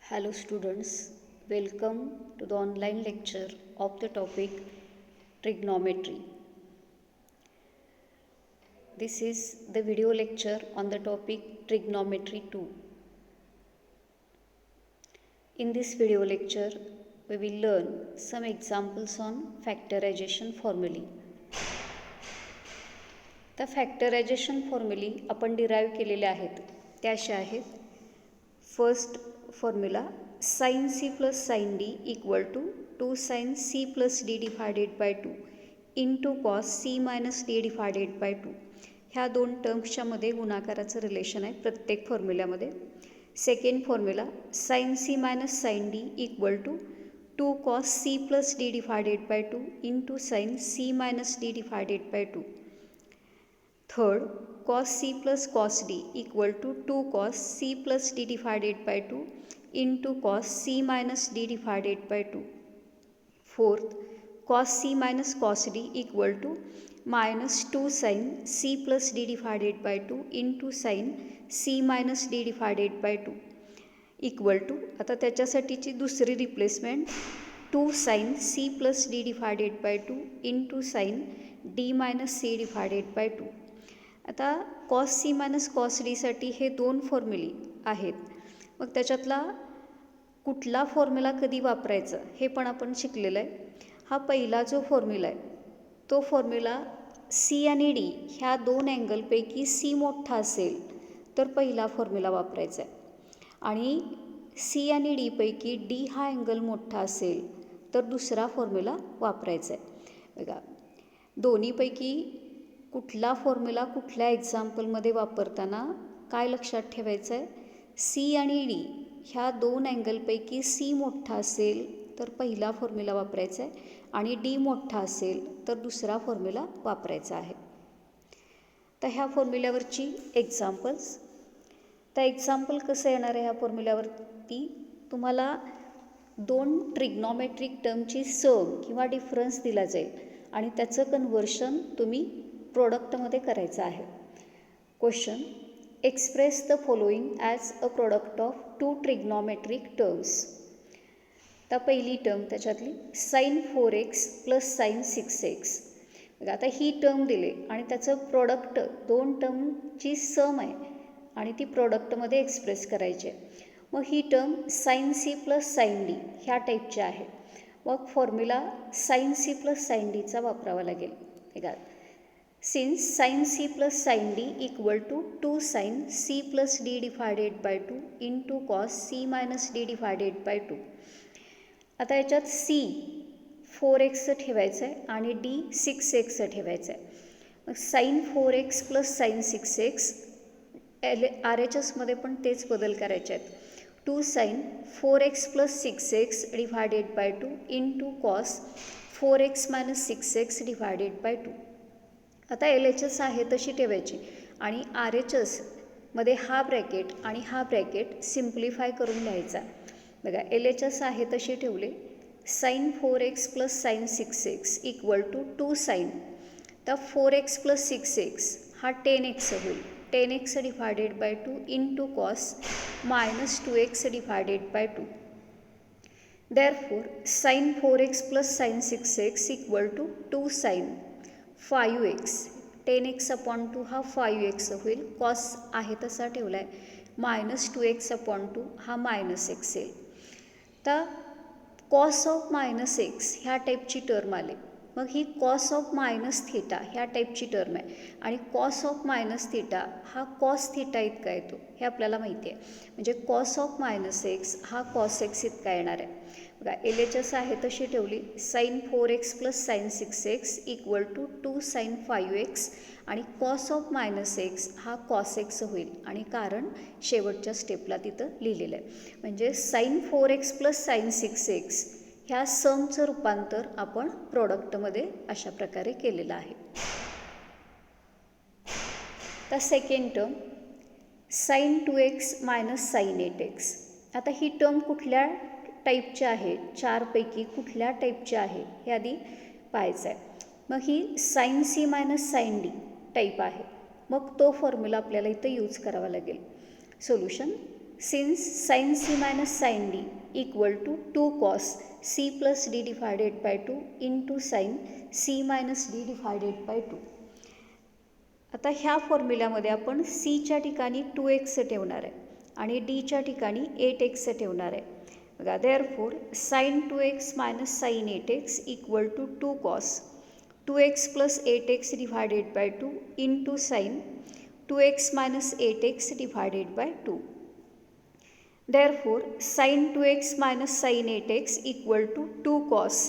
Hello students, welcome to the online lecture of the topic trigonometry. This is the video lecture on the topic trigonometry 2. In this video lecture, we will learn some examples on factorization formulae. The factorization formulae आपण derive केलेले आहेत त्या अशा आहेत. First formula sin c plus sin d equal to 2 sin c plus d divided by 2 into cos c minus d divided by 2. ह्या दोन टर्म्सच्या मध्ये गुणाकाराचं relation आहे प्रत्येक फॉर्म्युल्यामध्ये. Second formula sin c minus sin d equal to 2 cos c plus d divided by 2 into sin c minus d divided by 2. Third, cos c plus cos d equal to 2 cos c plus d divided by 2 into cos c minus d divided by 2. Fourth, cos c minus cos d equal to minus 2 sin c plus d divided by 2 into sin c minus d divided by 2 equal to, आता त्याच्यासाठीची दुसरी replacement 2 sin c plus d divided by 2 into sin d minus c divided by 2. आता cos c minus cos डीसाठी हे दोन फॉर्म्युले आहेत. मग त्याच्यातला कुठला फॉर्म्युला कधी वापरायचा हे पण आपण शिकलेलं आहे. हा पहिला जो फॉर्म्युला आहे तो फॉर्म्युला सी आणि डी ह्या दोन अँगलपैकी सी मोठा असेल तर पहिला फॉर्म्युला वापरायचा आहे आणि सी आणि डीपैकी डी हा अँगल मोठा असेल तर दुसरा फॉर्म्युला वापरायचा आहे. बघा, दोन्हीपैकी कुठला फॉर्म्युला कुठल्या एक्झाम्पलमध्ये वापरताना काय लक्षात ठेवायचं आहे, सी आणि डी ह्या दोन अँगलपैकी सी मोठा असेल तर पहिला फॉर्म्युला वापरायचा आहे आणि डी मोठा असेल तर दुसरा फॉर्म्युला वापरायचा आहे. तर ह्या फॉर्म्युल्यावरची एक्झाम्पल्स. तर एक्झाम्पल कसं येणार आहे ह्या फॉर्म्युल्यावरती, तुम्हाला दोन ट्रिग्नॉमेट्रिक टर्मची सम किंवा डिफरन्स दिला जाईल आणि त्याचं कन्व्हर्शन तुम्ही प्रोडक्टमध्ये करायचं आहे. Question, express the following as a product of two trigonometric terms. तर पहिली टर्म त्याच्यातली sine 4x plus sine 6x. आता ही टर्म दिले आणि त्याचं प्रोडक्ट दोन टर्मची सम आहे आणि ती प्रोडक्टमध्ये एक्सप्रेस करायची आहे. मग ही term sine c plus sine d ह्या टाईपची आहे. मग formula sine c plus sine डीचा वापरावा लागेल. बघा, since sin c plus sin d equal to 2 sin c plus d divided by 2 into cos c minus d divided by 2. आता याच्यात c 4x ठेवायचं आहे आणि d 6x ठेवायचं आहे. मग sin 4x plus sin 6x RHSमध्ये पण तेच बदल करायचे आहेत. 2 sin 4x plus 6x divided by 2 into cos 4x minus 6x divided by 2. आता LHS आहे तशी ठेवायची आणि RHSमध्ये हा ब्रॅकेट आणि हा ब्रॅकेट सिम्प्लिफाय करून लिहायचा. बघा, LHS आहे तशी ठेवले. Sine 4x plus sine 6x equal to 2 sine, तर 4x प्लस 6x हा 10x होईल. 10x divided by 2 into cos minus 2x divided by 2. Therefore sine 4x plus sine 6x equal to 2 sine 5x. 10x upon 2 हा 5x होईल. Cos आहे तसा ठेवला आहे. Minus 2x upon 2 हा मायनस x येईल. तर कॉस ऑफ मायनस एक्स ह्या टाईपची टर्म आली. मग ही कॉस ऑफ मायनस थिटा ह्या टाईपची टर्म आहे आणि कॉस ऑफ मायनस थिटा हा कॉस थिटा इतका येतो हे आपल्याला माहिती आहे. म्हणजे कॉस ऑफ मायनस एक्स हा कॉस एक्स इतका येणार आहे. बघा, LHS आहे तशी ठेवली. Sine 4x plus sine 6x equal to 2 sine 5x आणि कॉस ऑफ मायनस एक्स हा कॉस एक्स होईल आणि कारण शेवटच्या स्टेपला तिथं लिहिलेलं आहे. म्हणजे sine 4x plus sine 6x ह्या समचं रूपांतर आपण प्रोडक्टमध्ये अशा प्रकारे केलेलं आहे. तर second term sine 2x minus sine 8x. आता ही टर्म कुठल्या टाईपची आहे, चारपैकी कुठल्या टाईपची आहे हे आधी पाहायचं आहे. मग ही sine c minus sine d type आहे. मग तो फॉर्म्युला आपल्याला इथं यूज करावा लागेल. Solution, since sine c minus sine d equal to 2 cos c plus d divided by 2 into sine c minus d divided by 2. आता ह्या फॉर्म्युल्यामध्ये आपण सीच्या ठिकाणी 2x ठेवणार आहे आणि डीच्या ठिकाणी 8x ठेवणार आहे. बघा, therefore sine 2x minus sine 8x equal to 2 cos 2x plus 8x divided by 2 into sine 2x minus 8x divided by 2. Therefore, sin 2x minus sin 8x equal to 2 cos.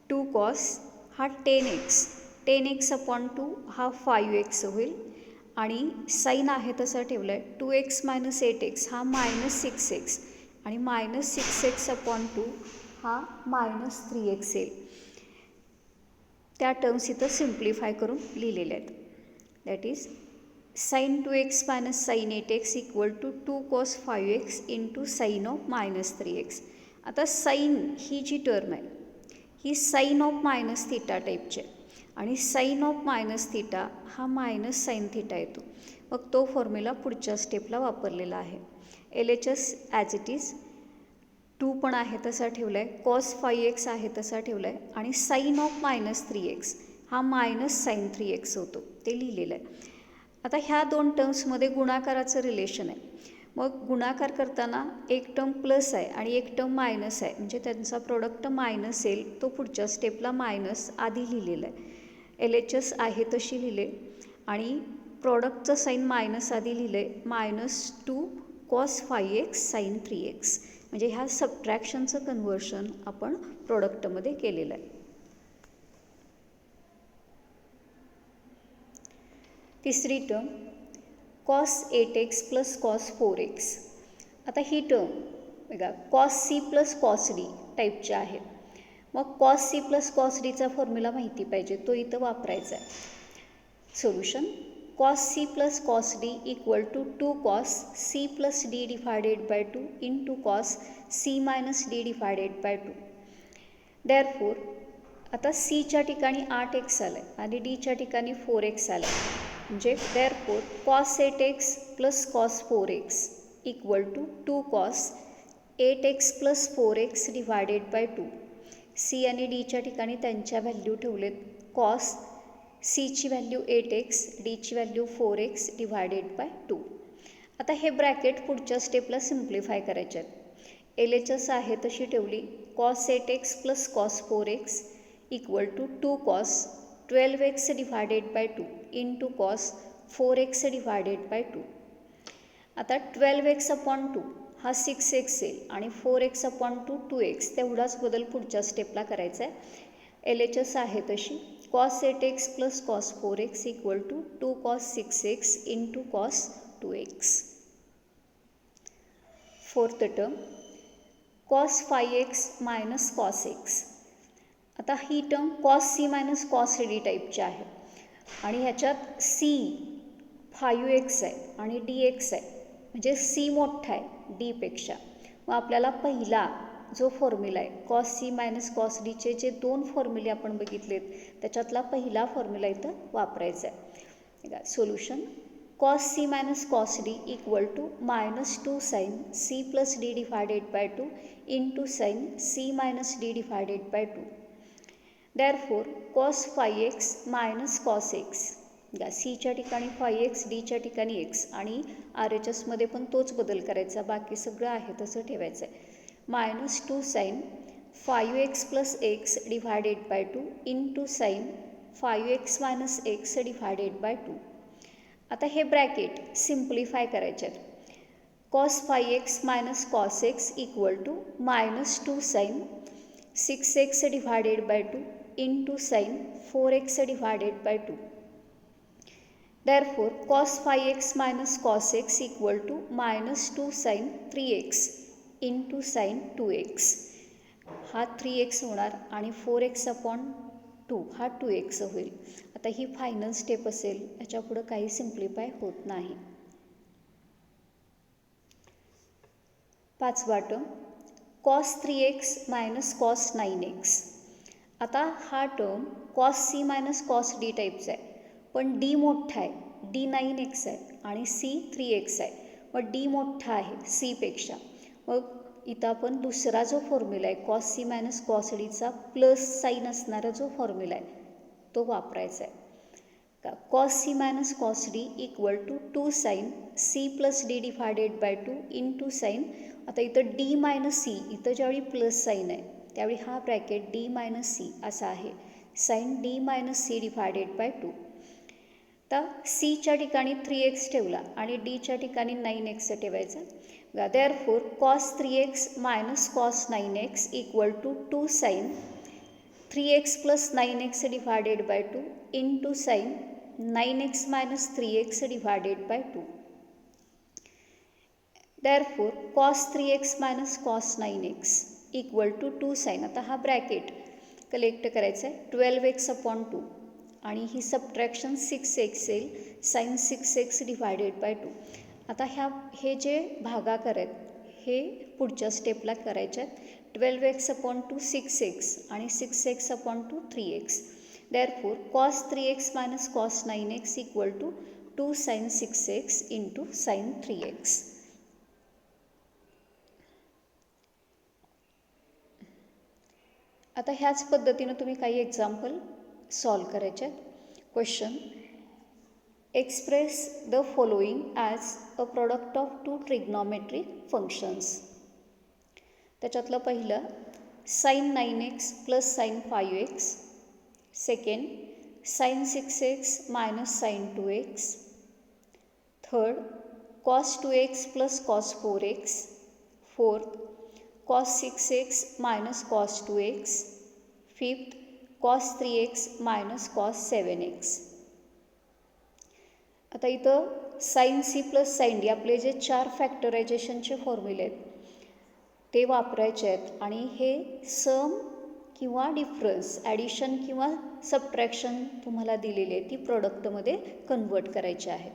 2 cos हा 10x. 10x upon 2 हा 5x होईल आणि sign आहे तसा ठेवला आहे. 2x minus 8x हा minus 6x आणि minus 6x upon 2 हा minus 3x येईल. त्या टर्म्स इथं सिम्प्लिफाय करून लिहिलेल्या आहेत. That is sin 2x minus sin 8x equal to 2 cos 5x into sin of minus 3x. आता साइन ही जी टर्म आहे ही साइन ऑफ मायनस थिटा टाईपची आहे आणि साइन ऑफ मायनस थिटा हा मायनस साइन थिटा येतो. मग तो फॉर्म्युला पुढच्या स्टेपला वापरलेला आहे. LHS ॲज इट इज 2 पण आहे तसा ठेवला आहे, cos 5x आहे तसा ठेवला आहे आणि साइन ऑफ मायनस 3x हा मायनस साइन 3x होतो ते लिहिलेलं आहे. आता ह्या दोन टर्म्समध्ये गुणाकाराचं रिलेशन आहे. मग गुणाकार करताना एक टर्म प्लस आहे आणि एक टर्म मायनस आहे, म्हणजे त्यांचा प्रोडक्ट मायनस येईल. तो पुढच्या स्टेपला मायनस आधी लिहिलेला आहे. LHS आहे तशी लिहिले आणि प्रॉडक्टचं साईन मायनस आधी लिहिले, -2 cos 5x sin 3x. म्हणजे ह्या सबट्रॅक्शनचं कन्व्हर्शन आपण प्रोडक्टमध्ये केलेलं आहे. तिसरी term cos 8x plus cos 4x. आता ही टर्म बघा cos c plus cos d टाईपची आहे. मग cos c प्लस cos dचा फॉर्म्युला माहिती पाहिजे, तो इथं वापरायचा आहे. Solution cos c plus cos d equal to 2 cos c plus d divided by 2 into cos c minus d divided by 2. Therefore आता cच्या ठिकाणी 8x आलं आहे आणि dच्या ठिकाणी 4x आलं आहे. म्हणजे therefore cos 8x plus cos 4x equal to 2 cos 8x plus 4x divided by 2. c आणि डीच्या ठिकाणी त्यांच्या व्हॅल्यू ठेवलेत. cos cची व्हॅल्यू 8x, डीची व्हॅल्यू 4x डिवायडेड बाय 2. आता हे ब्रॅकेट पुढच्या स्टेपला सिम्प्लिफाय करायचे आहेत. LHS आहे तशी ठेवली. cos 8x plus cos 4x equal to 2 cos 12x divided by 2 into cos 4x divided by 2. आता 12x अपॉन 2 हा 6x येईल आणि 4x अपॉन 2 2x. तेवढाच बदल पुढच्या स्टेपला करायचा आहे. LHS आहे तशी. cos 8x plus cos 4x equal to 2 cos 6x into cos 2x. Fourth term cos 5x minus cos x. आता ही term cos c minus cos d टाईपची आहे आणि ह्याच्यात c 5x आहे आणि dx आहे, म्हणजे c मोठा आहे डीपेक्षा. मग आपल्याला पहिला जो फॉर्म्युला आहे cos c मायनस cos dचे जे दोन फॉर्म्युले आपण बघितलेत त्याच्यातला पहिला फॉर्म्युला इथं वापरायचा आहे. Solution cos c minus cos d equal to -2 sin c plus d divided by 2 into sin c minus d divided by 2. Therefore, cos 5x minus cos x. cच्या ठिकाणी 5x, डीच्या ठिकाणी x आणि RHSमध्ये पण तोच बदल करायचा, बाकी सगळं आहे तसं ठेवायचं आहे. -2 sin 5x plus x divided by 2 into sin 5x minus x divided by 2. आता हे ब्रॅकेट सिम्प्लिफाय करायचे आहेत. cos 5x minus cos x equal to -2 sin 6x divided by 2 into sin 4x divided by 2. Therefore, cos 5x minus cos x equal to -2 sin 3x into sin 2x. हा 3x होणार आणि 4x upon 2 हा 2x होईल. आता ही final step असेल, याच्या पुढं काही सिम्प्लिफाय होत नाही. पाचवा term cos 3x minus cos 9x. आता हा term cos c minus cos d टाईपचा आहे, पण d मोठा आहे, d 9x आहे आणि c 3x आहे. मग डी मोठा आहे सीपेक्षा, मग इथं आपण दुसरा जो फॉर्म्युला आहे कॉस सी मायनस कॉस डीचा प्लस साईन असणारा जो फॉर्म्युला आहे तो वापरायचा आहे का. Cos c minus cos d equal to 2 sine c plus d divided by 2 into sine. आता इथं डी मायनस सी, इथं ज्यावेळी प्लस साईन आहे त्यावेळी हा ब्रॅकेट डी मायनस सी असा आहे, sine d minus c divided by 2. आता सीच्या ठिकाणी 3x ठेवला आणि डीच्या ठिकाणी 9x ठेवायचा. Therefore cos 3x minus cos 9x equal to 2 sine 3x plus 9x divided by 2 into sine 9x minus 3x divided by 2. Therefore cos 3x minus cos 9x equal to 2 sine. आता हा bracket collect करायचा आहे 12x upon 2 आणि ही subtraction 6x येईल, sine 6x divided by 2. आता हे जे भागाकार आहेत हे पुढच्या स्टेपला करायचे आहेत. 12x अपॉन 2 6x आणि 6x upon 2 3x. Therefore cos 3x minus cos 9x equal to 2 sine 6x into sine 3x. आता ह्याच पद्धतीनं तुम्ही काही एक्झाम्पल सॉल्व करायचे आहेत. Question, express the following as a product of 2 trigonometric functions. त्याच्यातलं पहिलं sine 9x plus sine 5x, second sine 6x minus sine 2x, third cos 2x plus cos 4x, fourth cos 6x minus cos 2x, fifth cos 3x minus cos 7x. आता इथं sine c plus sine d आपले जे 4 फॅक्टरायझेशनचे फॉर्म्युले आहेत ते वापरायचे आहेत आणि हे सम किंवा डिफरन्स, ॲडिशन किंवा सबट्रॅक्शन तुम्हाला दिलेली आहे ती प्रोडक्टमध्ये कन्वर्ट करायची आहे.